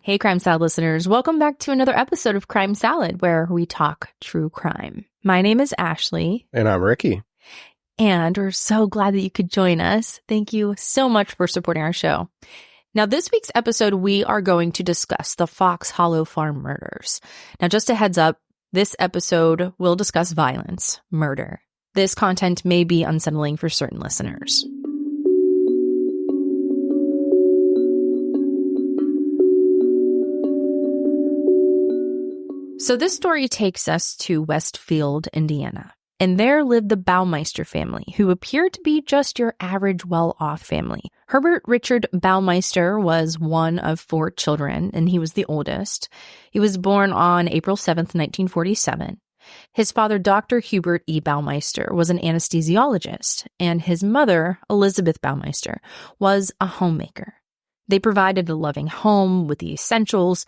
Hey, Crime Salad listeners. Welcome back to another episode of Crime Salad, where we talk true crime. My name is Ashley. And I'm Ricky. And we're so glad that you could join us. Thank you so much for supporting our show. Now, this week's episode, we are going to discuss the Fox Hollow Farm murders. Now, just a heads up, this episode will discuss violence, murder. This content may be unsettling for certain listeners. So this story takes us to Westfield, Indiana. And there lived the Baumeister family, who appeared to be just your average well-off family. Herbert Richard Baumeister was one of 4 children, and he was the oldest. He was born on April 7th, 1947. His father, Dr. Herbert E. Baumeister, was an anesthesiologist, and his mother, Elizabeth Baumeister, was a homemaker. They provided a loving home with the essentials.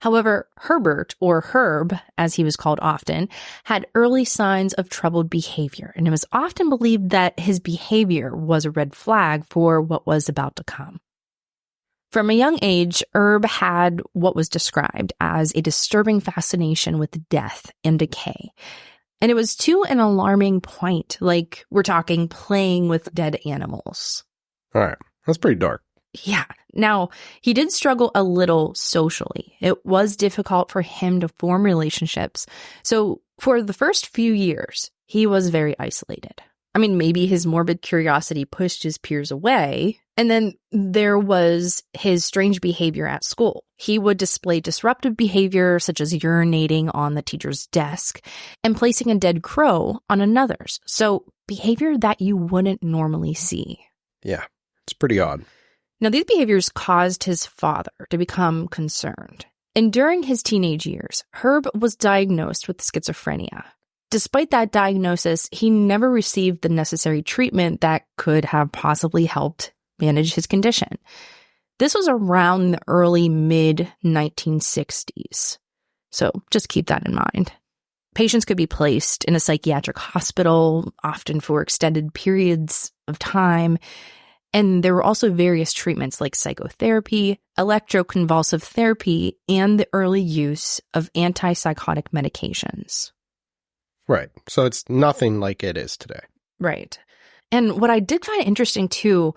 However, Herbert, or Herb, as he was called often, had early signs of troubled behavior, and it was often believed that his behavior was a red flag for what was about to come. From a young age, Herb had what was described as a disturbing fascination with death and decay. And it was to an alarming point, like we're talking playing with dead animals. All right. That's pretty dark. Yeah. Now, he did struggle a little socially. It was difficult for him to form relationships. So for the first few years, he was very isolated. I mean, maybe his morbid curiosity pushed his peers away. And then there was his strange behavior at school. He would display disruptive behavior, such as urinating on the teacher's desk and placing a dead crow on another's. So behavior that you wouldn't normally see. Yeah, it's pretty odd. Now, these behaviors caused his father to become concerned. And during his teenage years, Herb was diagnosed with schizophrenia. Despite that diagnosis, he never received the necessary treatment that could have possibly helped manage his condition. This was around the early mid-1960s. So just keep that in mind. Patients could be placed in a psychiatric hospital, often for extended periods of time. And there were also various treatments like psychotherapy, electroconvulsive therapy, and the early use of antipsychotic medications. Right. So it's nothing like it is today. Right. And what I did find interesting, too,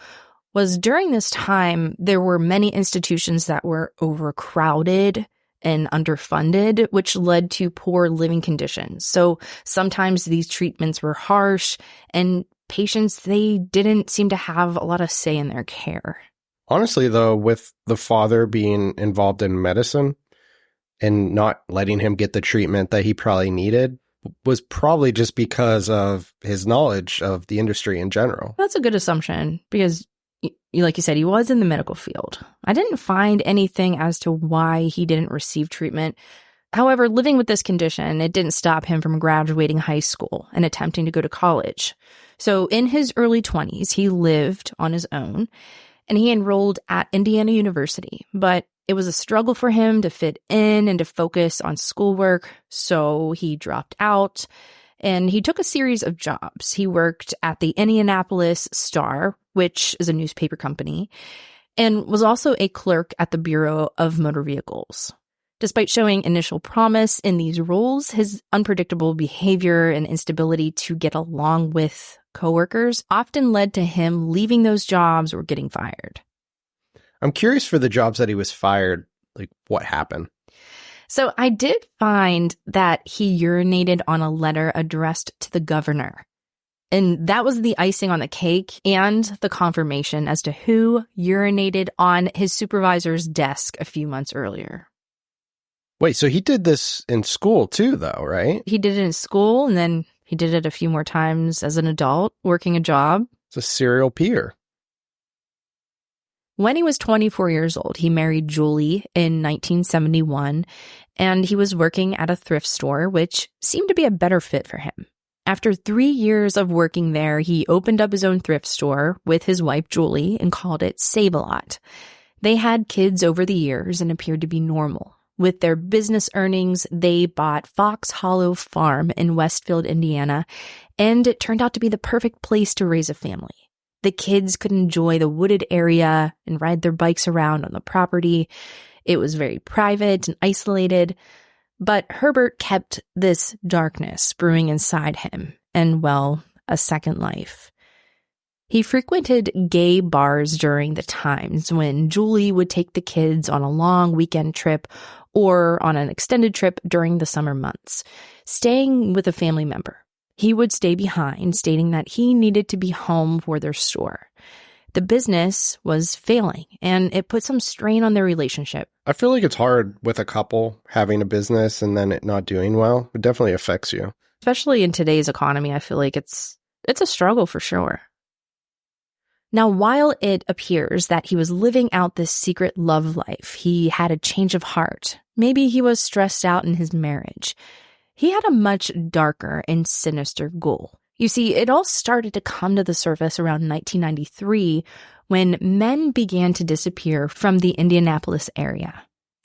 was during this time, there were many institutions that were overcrowded and underfunded, which led to poor living conditions. So sometimes these treatments were harsh, and patients, they didn't seem to have a lot of say in their care. Honestly, though, with the father being involved in medicine and not letting him get the treatment that he probably needed was probably just because of his knowledge of the industry in general. That's a good assumption because, like you said, he was in the medical field. I didn't find anything as to why he didn't receive treatment. However, living with this condition, it didn't stop him from graduating high school and attempting to go to college. So in his early 20s, he lived on his own, and he enrolled at Indiana University. But it was a struggle for him to fit in and to focus on schoolwork, so he dropped out, and he took a series of jobs. He worked at the Indianapolis Star, which is a newspaper company, and was also a clerk at the Bureau of Motor Vehicles. Despite showing initial promise in these roles, his unpredictable behavior and instability to get along with coworkers often led to him leaving those jobs or getting fired. I'm curious for the jobs that he was fired, like what happened? So I did find that he urinated on a letter addressed to the governor. And that was the icing on the cake and the confirmation as to who urinated on his supervisor's desk a few months earlier. Wait, so he did this in school too, though, right? He did it in school, and then he did it a few more times as an adult, working a job. It's a serial peer. When he was 24 years old, he married Julie in 1971, and he was working at a thrift store, which seemed to be a better fit for him. After 3 years of working there, he opened up his own thrift store with his wife, Julie, and called it Save-A-Lot. They had kids over the years and appeared to be normal. With their business earnings, they bought Fox Hollow Farm in Westfield, Indiana, and it turned out to be the perfect place to raise a family. The kids could enjoy the wooded area and ride their bikes around on the property. It was very private and isolated, but Herbert kept this darkness brewing inside him and, well, a second life. He frequented gay bars during the times when Julie would take the kids on a long weekend trip or on an extended trip during the summer months, staying with a family member. He would stay behind, stating that he needed to be home for their store. The business was failing, and it put some strain on their relationship. I feel like it's hard with a couple having a business and then it not doing well. It definitely affects you. Especially in today's economy, I feel like it's a struggle for sure. Now, while it appears that he was living out this secret love life, he had a change of heart. Maybe he was stressed out in his marriage. He had a much darker and sinister goal. You see, it all started to come to the surface around 1993 when men began to disappear from the Indianapolis area.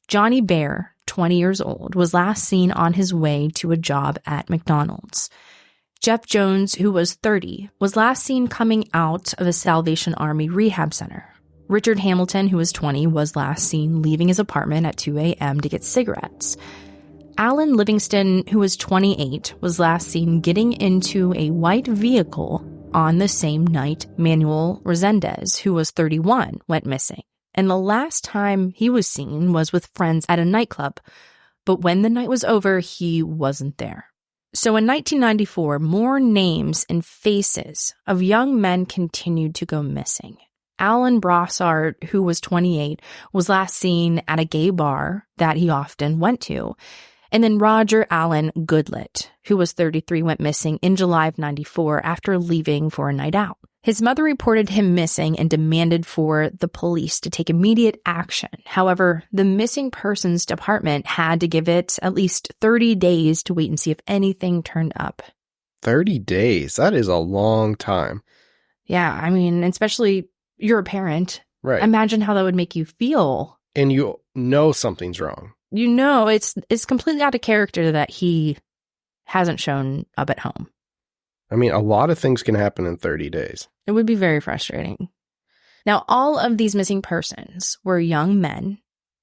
Johnny Bear, 20 years old, was last seen on his way to a job at McDonald's. Jeff Jones, who was 30, was last seen coming out of a Salvation Army rehab center. Richard Hamilton, who was 20, was last seen leaving his apartment at 2 a.m. to get cigarettes. Alan Livingston, who was 28, was last seen getting into a white vehicle on the same night Manuel Resendez, who was 31, went missing. And the last time he was seen was with friends at a nightclub. But when the night was over, he wasn't there. So in 1994, more names and faces of young men continued to go missing. Alan Brossart, who was 28, was last seen at a gay bar that he often went to. And then Roger Allen Goodlett, who was 33, went missing in July of 94 after leaving for a night out. His mother reported him missing and demanded for the police to take immediate action. However, the missing persons department had to give it at least 30 days to wait and see if anything turned up. 30 days? That is a long time. Yeah, I mean, especially you're a parent. Right. Imagine how that would make you feel. And you know something's wrong. You know, it's completely out of character that he hasn't shown up at home. I mean, a lot of things can happen in 30 days. It would be very frustrating. Now, all of these missing persons were young men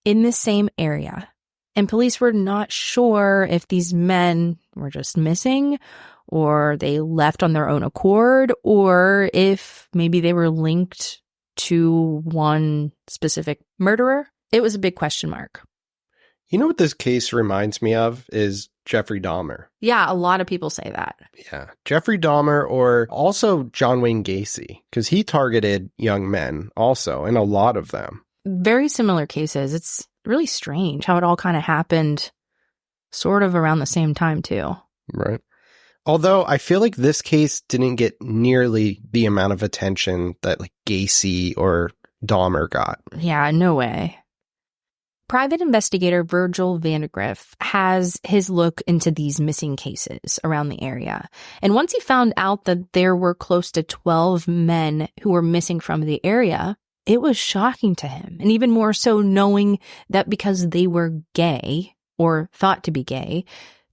in the same area, and police were not sure if these men were just missing or they left on their own accord, or if maybe they were linked to one specific murderer. It was a big question mark. You know what this case reminds me of is Jeffrey Dahmer. Yeah, a lot of people say that. Yeah, Jeffrey Dahmer, or also John Wayne Gacy, because he targeted young men also, and a lot of them. Very similar cases. It's really strange how it all kind of happened sort of around the same time too. Right. Although I feel like this case didn't get nearly the amount of attention that like Gacy or Dahmer got. Yeah, no way. Private investigator Virgil Vandegrift has his look into these missing cases around the area. And once he found out that there were close to 12 men who were missing from the area, it was shocking to him. And even more so knowing that because they were gay, or thought to be gay,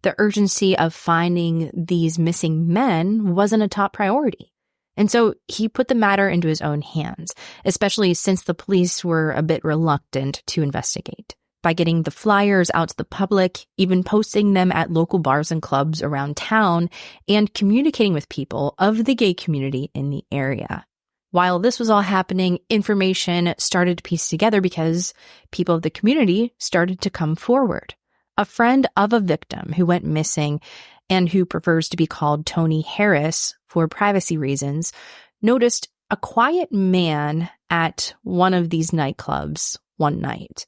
the urgency of finding these missing men wasn't a top priority. And so he put the matter into his own hands, especially since the police were a bit reluctant to investigate. By getting the flyers out to the public, even posting them at local bars and clubs around town, and communicating with people of the gay community in the area. While this was all happening, information started to piece together because people of the community started to come forward. A friend of a victim who went missing and who prefers to be called Tony Harris for privacy reasons, noticed a quiet man at one of these nightclubs one night.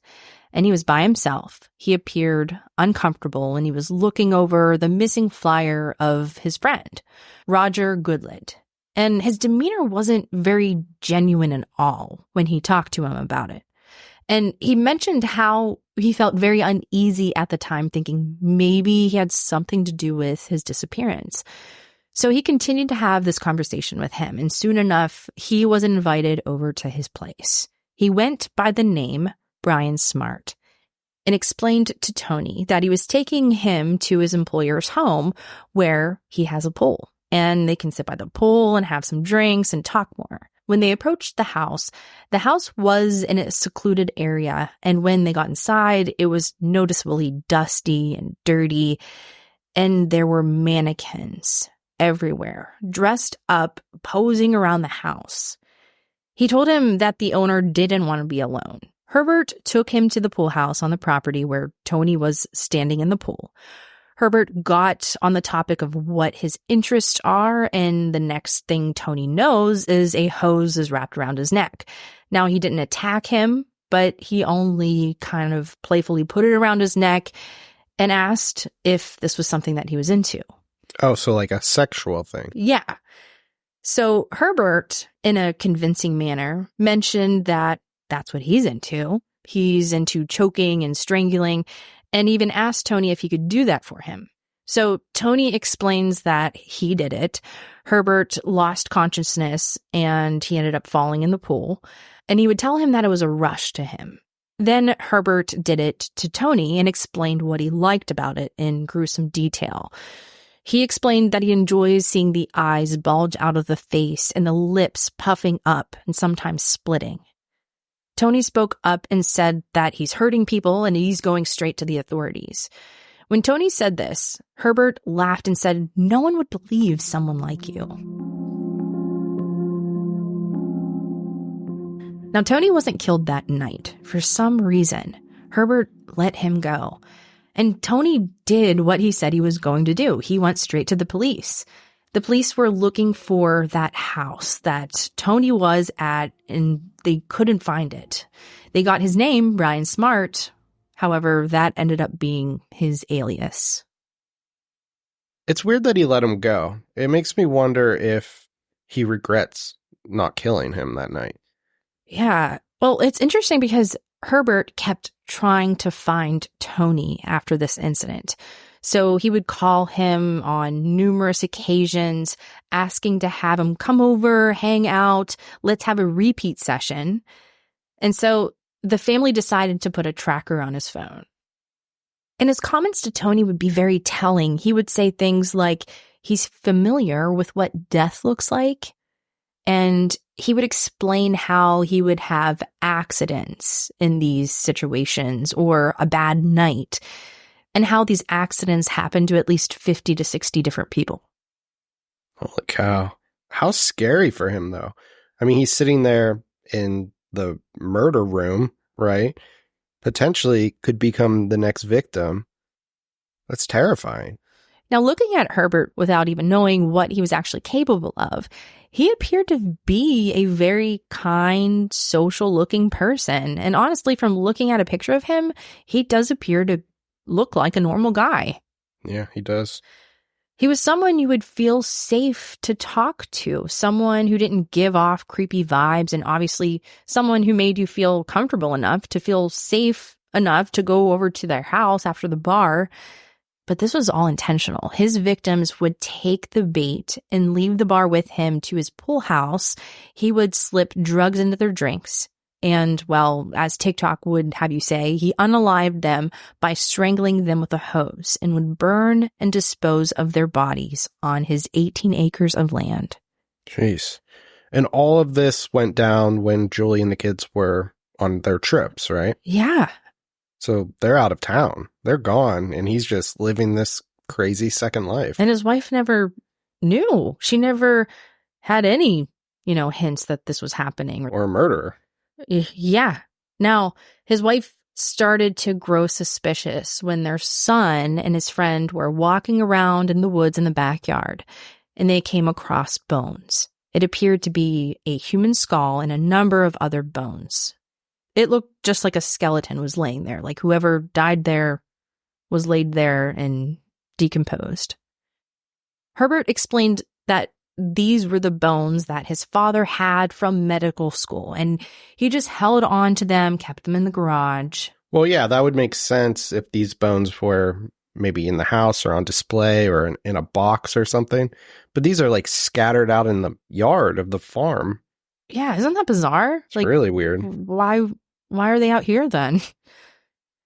And he was by himself. He appeared uncomfortable and he was looking over the missing flyer of his friend, Roger Goodlett. And his demeanor wasn't very genuine at all when he talked to him about it. And he mentioned how he felt very uneasy at the time, thinking maybe he had something to do with his disappearance. So he continued to have this conversation with him, and soon enough, he was invited over to his place. He went by the name Brian Smart and explained to Tony that he was taking him to his employer's home where he has a pool, and they can sit by the pool and have some drinks and talk more. When they approached the house was in a secluded area, and when they got inside, it was noticeably dusty and dirty, and there were mannequins everywhere, dressed up, posing around the house. He told him that the owner didn't want to be alone. Herbert took him to the pool house on the property where Tony was standing in the pool. Herbert got on the topic of what his interests are, and the next thing Tony knows is a hose is wrapped around his neck. Now, he didn't attack him, but he only kind of playfully put it around his neck and asked if this was something that he was into. Oh, so like a sexual thing. Yeah. So Herbert, in a convincing manner, mentioned that that's what he's into. He's into choking and strangling, and even asked Tony if he could do that for him. So Tony explains that he did it. Herbert lost consciousness and he ended up falling in the pool. And he would tell him that it was a rush to him. Then Herbert did it to Tony and explained what he liked about it in gruesome detail. He explained that he enjoys seeing the eyes bulge out of the face and the lips puffing up and sometimes splitting. Tony spoke up and said that he's hurting people and he's going straight to the authorities. When Tony said this, Herbert laughed and said, "No one would believe someone like you." Now, Tony wasn't killed that night. For some reason, Herbert let him go. And Tony did what he said he was going to do. He went straight to the police. The police were looking for that house that Tony was at, and they couldn't find it. They got his name, Brian Smart. However, that ended up being his alias. It's weird that he let him go. It makes me wonder if he regrets not killing him that night. Yeah. Well, it's interesting because Herbert kept trying to find Tony after this incident. So he would call him on numerous occasions, asking to have him come over, hang out, let's have a repeat session. And so the family decided to put a tracker on his phone. And his comments to Tony would be very telling. He would say things like he's familiar with what death looks like. And he would explain how he would have accidents in these situations or a bad night, and how these accidents happen to at least 50 to 60 different people. Holy cow. How scary for him, though. I mean, he's sitting there in the murder room, right? Potentially could become the next victim. That's terrifying. Now, looking at Herbert without even knowing what he was actually capable of, he appeared to be a very kind, social-looking person. And honestly, from looking at a picture of him, he does appear to look like a normal guy. Yeah, he does. He was someone you would feel safe to talk to, someone who didn't give off creepy vibes, and obviously someone who made you feel comfortable enough to feel safe enough to go over to their house after the bar. But this was all intentional. His victims would take the bait and leave the bar with him to his pool house. He would slip drugs into their drinks. And, well, as TikTok would have you say, he unalived them by strangling them with a hose and would burn and dispose of their bodies on his 18 acres of land. Jeez. And all of this went down when Julie and the kids were on their trips, right? Yeah. So they're out of town. They're gone, and he's just living this crazy second life. And his wife never knew. She never had any, hints that this was happening. Or a murder. Yeah. Now, his wife started to grow suspicious when their son and his friend were walking around in the woods in the backyard, and they came across bones. It appeared to be a human skull and a number of other bones. It looked just like a skeleton was laying there, like whoever died there was laid there and decomposed. Herbert explained that these were the bones that his father had from medical school, and he just held on to them, kept them in the garage. Well, yeah, that would make sense if these bones were maybe in the house or on display or in a box or something. But these are like scattered out in the yard of the farm. Yeah, isn't that bizarre? It's really weird. Why are they out here then?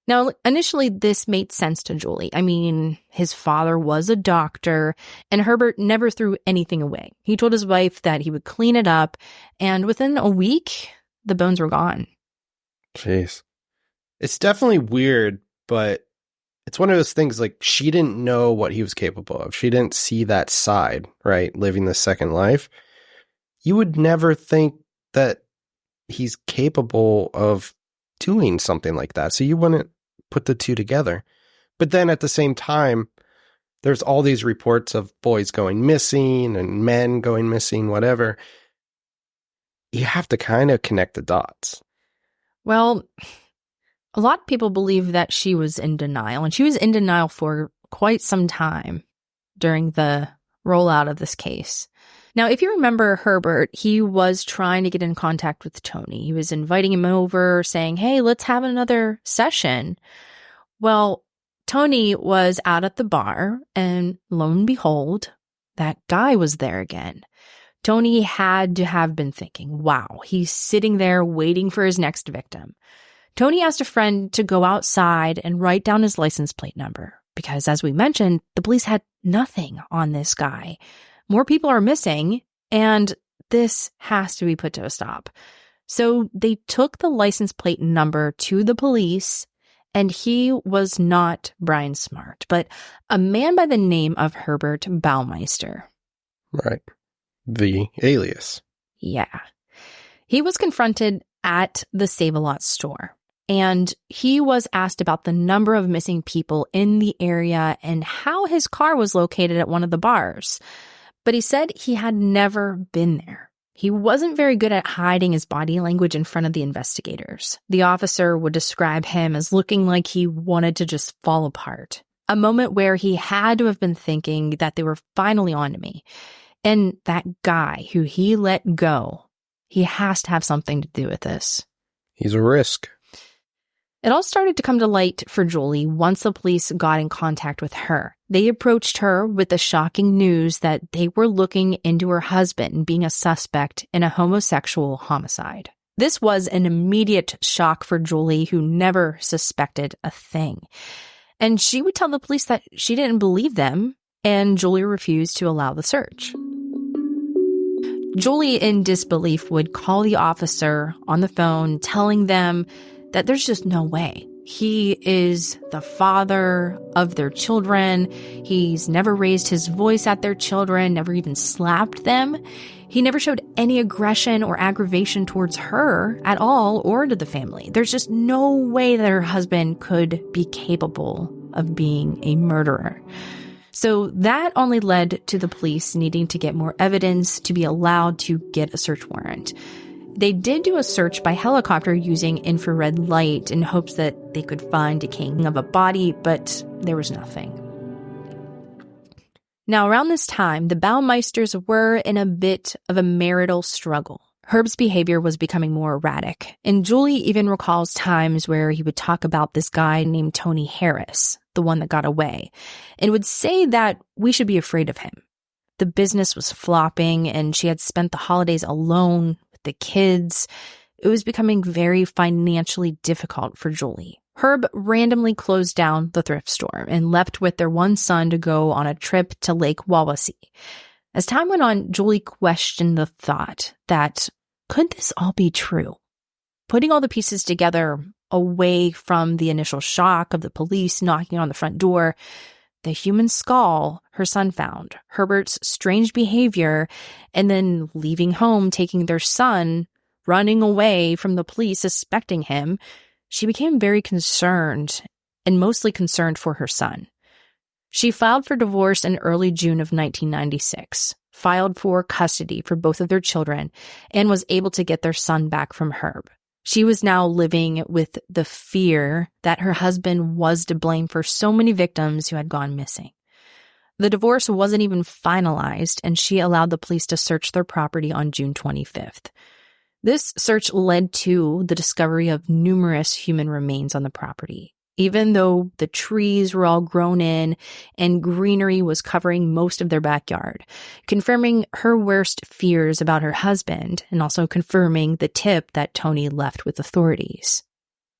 Now, initially, this made sense to Julie. I mean, his father was a doctor, and Herbert never threw anything away. He told his wife that he would clean it up, and within a week, the bones were gone. Jeez. It's definitely weird, but it's one of those things like she didn't know what he was capable of. She didn't see that side, right? Living the second life. You would never think that he's capable of doing something like that. So you wouldn't put the two together. But then at the same time, there's all these reports of boys going missing and men going missing, whatever. You have to kind of connect the dots. Well, a lot of people believe that she was in denial, and she was in denial for quite some time during the rollout of this case. Now, if you remember Herbert, he was trying to get in contact with Tony. He was inviting him over, saying, hey, let's have another session. Well, Tony was out at the bar, and lo and behold, that guy was there again. Tony had to have been thinking, wow, he's sitting there waiting for his next victim. Tony asked a friend to go outside and write down his license plate number because, as we mentioned, the police had nothing on this guy. More people are missing, and this has to be put to a stop. So they took the license plate number to the police, and he was not Brian Smart, but a man by the name of Herbert Baumeister. Right. The alias. Yeah. He was confronted at the Save-A-Lot store, and he was asked about the number of missing people in the area and how his car was located at one of the bars. But he said he had never been there. He wasn't very good at hiding his body language in front of the investigators. The officer would describe him as looking like he wanted to just fall apart. A moment where he had to have been thinking that they were finally on to me. And that guy who he let go, he has to have something to do with this. He's a risk. It all started to come to light for Julie once the police got in contact with her. They approached her with the shocking news that they were looking into her husband being a suspect in a homosexual homicide. This was an immediate shock for Julie, who never suspected a thing. And she would tell the police that she didn't believe them, and Julie refused to allow the search. Julie, in disbelief, would call the officer on the phone, telling them that there's just no way. He is the father of their children. He's never raised his voice at their children, never even slapped them. He never showed any aggression or aggravation towards her at all or to the family. There's just no way that her husband could be capable of being a murderer. So that only led to the police needing to get more evidence to be allowed to get a search warrant. They did do a search by helicopter using infrared light in hopes that they could find decaying of a body, but there was nothing. Now, around this time, the Baumeisters were in a bit of a marital struggle. Herb's behavior was becoming more erratic, and Julie even recalls times where he would talk about this guy named Tony Harris, the one that got away, and would say that we should be afraid of him. The business was flopping, and she had spent the holidays alone with the kids. It was becoming very financially difficult for Julie. Herb randomly closed down the thrift store and left with their one son to go on a trip to Lake Wawasee. As time went on, Julie questioned the thought that, could this all be true? Putting all the pieces together away from the initial shock of the police knocking on the front door, the human skull her son found, Herbert's strange behavior, and then leaving home, taking their son, running away from the police suspecting him, she became very concerned, and mostly concerned for her son. She filed for divorce in early June of 1996, filed for custody for both of their children, and was able to get their son back from Herb. She was now living with the fear that her husband was to blame for so many victims who had gone missing. The divorce wasn't even finalized, and she allowed the police to search their property on June 25th. This search led to the discovery of numerous human remains on the property. Even though the trees were all grown in and greenery was covering most of their backyard, confirming her worst fears about her husband and also confirming the tip that Tony left with authorities.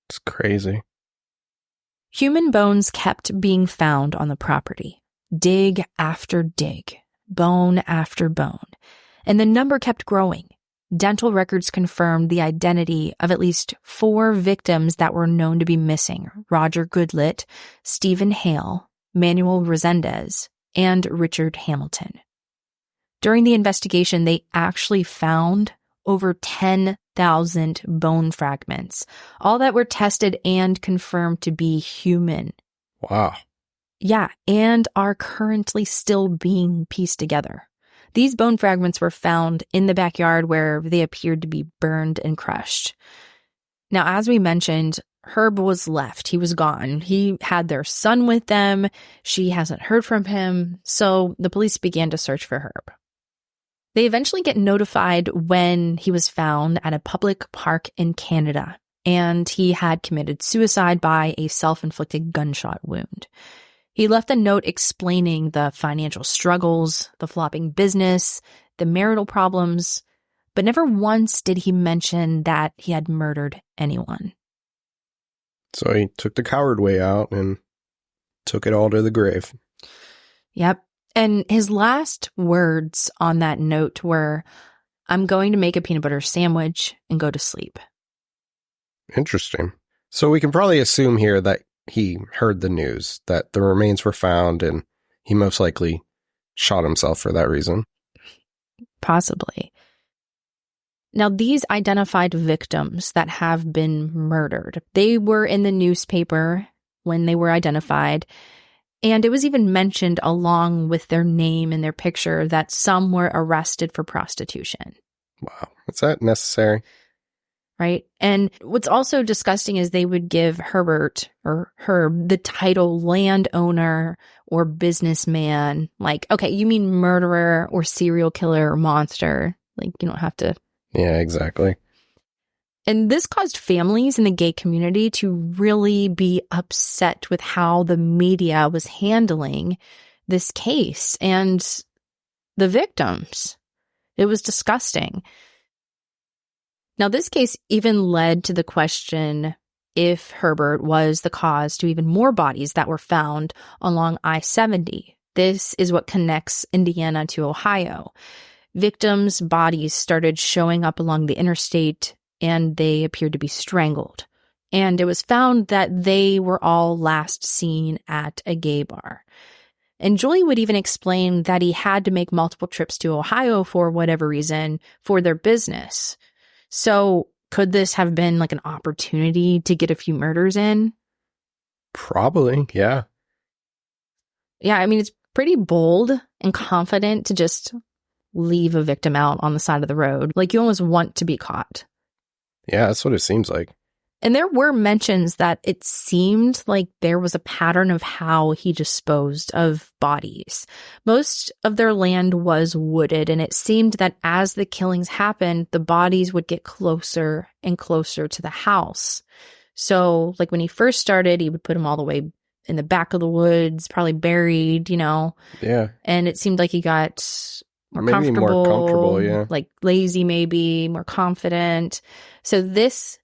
It's crazy. Human bones kept being found on the property. Dig after dig, bone after bone. And the number kept growing. Dental records confirmed the identity of at least 4 victims that were known to be missing: Roger Goodlett, Stephen Hale, Manuel Resendez, and Richard Hamilton. During the investigation, they actually found over 10,000 bone fragments, all that were tested and confirmed to be human. Wow. Yeah, and are currently still being pieced together. These bone fragments were found in the backyard where they appeared to be burned and crushed. Now, as we mentioned, Herb was left. He was gone. He had their son with them. She hasn't heard from him. So the police began to search for Herb. They eventually get notified when he was found at a public park in Canada, and he had committed suicide by a self-inflicted gunshot wound. He left a note explaining the financial struggles, the flopping business, the marital problems, but never once did he mention that he had murdered anyone. So he took the coward way out and took it all to the grave. Yep. And his last words on that note were, "I'm going to make a peanut butter sandwich and go to sleep." Interesting. So we can probably assume here that he heard the news that the remains were found, and he most likely shot himself for that reason. Possibly. Now, these identified victims that have been murdered, they were in the newspaper when they were identified, and it was even mentioned along with their name and their picture that some were arrested for prostitution. Wow. Is that necessary? Right? And what's also disgusting is they would give Herbert or Herb the title landowner or businessman. Like, okay, you mean murderer or serial killer or monster. Like, you don't have to. Yeah, exactly. And this caused families in the gay community to really be upset with how the media was handling this case and the victims. It was disgusting. Now, this case even led to the question if Herbert was the cause to even more bodies that were found along I-70. This is what connects Indiana to Ohio. Victims' bodies started showing up along the interstate, and they appeared to be strangled. And it was found that they were all last seen at a gay bar. And Jolie would even explain that he had to make multiple trips to Ohio for whatever reason for their business. So could this have been like an opportunity to get a few murders in? Probably, yeah. Yeah, I mean, it's pretty bold and confident to just leave a victim out on the side of the road. Like, you almost want to be caught. Yeah, that's what it seems like. And there were mentions that it seemed like there was a pattern of how he disposed of bodies. Most of their land was wooded, and it seemed that as the killings happened, the bodies would get closer and closer to the house. So, like, when he first started, he would put them all the way in the back of the woods, probably buried, you know. Yeah. And it seemed like he got maybe more comfortable, yeah. Like lazy maybe, more confident. So this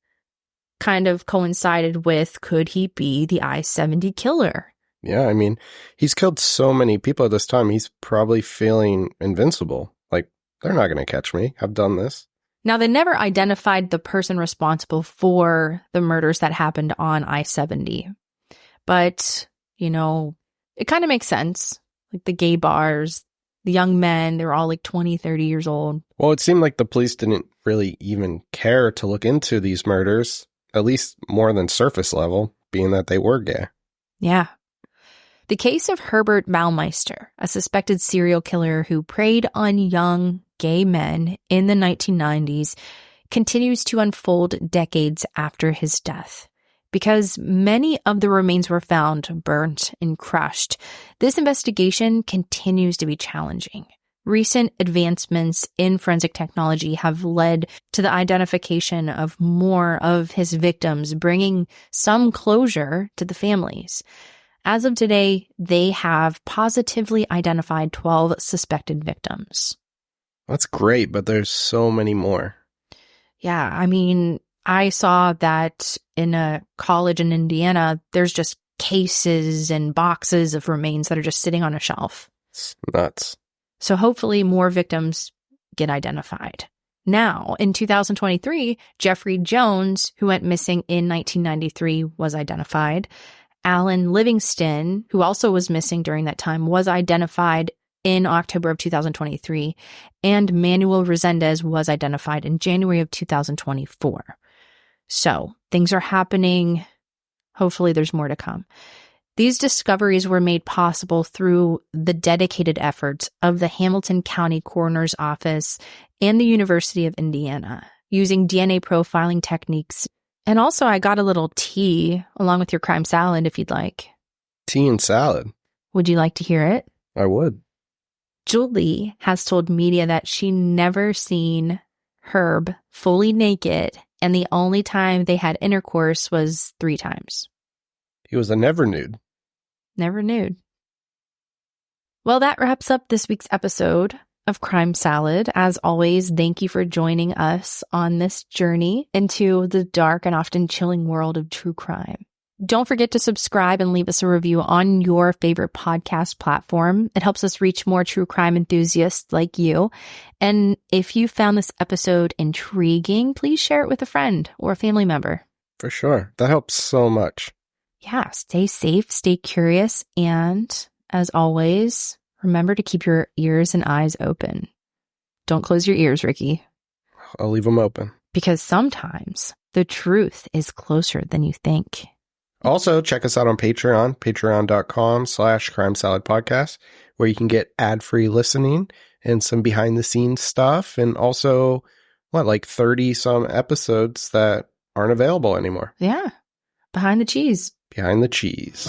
kind of coincided with, could he be the I-70 killer? Yeah, I mean, he's killed so many people at this time, he's probably feeling invincible. Like, they're not going to catch me. I've done this. Now, they never identified the person responsible for the murders that happened on I-70. But, you know, it kind of makes sense. Like the gay bars, the young men, they were all like 20, 30 years old. Well, it seemed like the police didn't really even care to look into these murders, at least more than surface level, being that they were gay. Yeah. The case of Herbert Baumeister, a suspected serial killer who preyed on young gay men in the 1990s, continues to unfold decades after his death. Because many of the remains were found burnt and crushed, this investigation continues to be challenging. Recent advancements in forensic technology have led to the identification of more of his victims, bringing some closure to the families. As of today, they have positively identified 12 suspected victims. That's great, but there's so many more. Yeah, I mean, I saw that in a college in Indiana, there's just cases and boxes of remains that are just sitting on a shelf. It's nuts. So hopefully more victims get identified. Now, in 2023, Jeffrey Jones, who went missing in 1993, was identified. Alan Livingston, who also was missing during that time, was identified in October of 2023. And Manuel Resendez was identified in January of 2024. So things are happening. Hopefully there's more to come. These discoveries were made possible through the dedicated efforts of the Hamilton County Coroner's Office and the University of Indiana, using DNA profiling techniques. And also, I got a little tea along with your crime salad if you'd like. Tea and salad? Would you like to hear it? I would. Julie has told media that she never seen Herb fully naked, and the only time they had intercourse was 3 times. He was a never nude. Never nude. Well, that wraps up this week's episode of Crime Salad. As always, thank you for joining us on this journey into the dark and often chilling world of true crime. Don't forget to subscribe and leave us a review on your favorite podcast platform. It helps us reach more true crime enthusiasts like you. And if you found this episode intriguing, please share it with a friend or a family member. For sure. That helps so much. Yeah, stay safe, stay curious, and as always, remember to keep your ears and eyes open. Don't close your ears, Ricky. I'll leave them open. Because sometimes the truth is closer than you think. Also, check us out on Patreon, patreon.com/Crime Salad Podcast, where you can get ad-free listening and some behind-the-scenes stuff, and also, 30-some episodes that aren't available anymore. Yeah. Behind the cheese. Behind the cheese.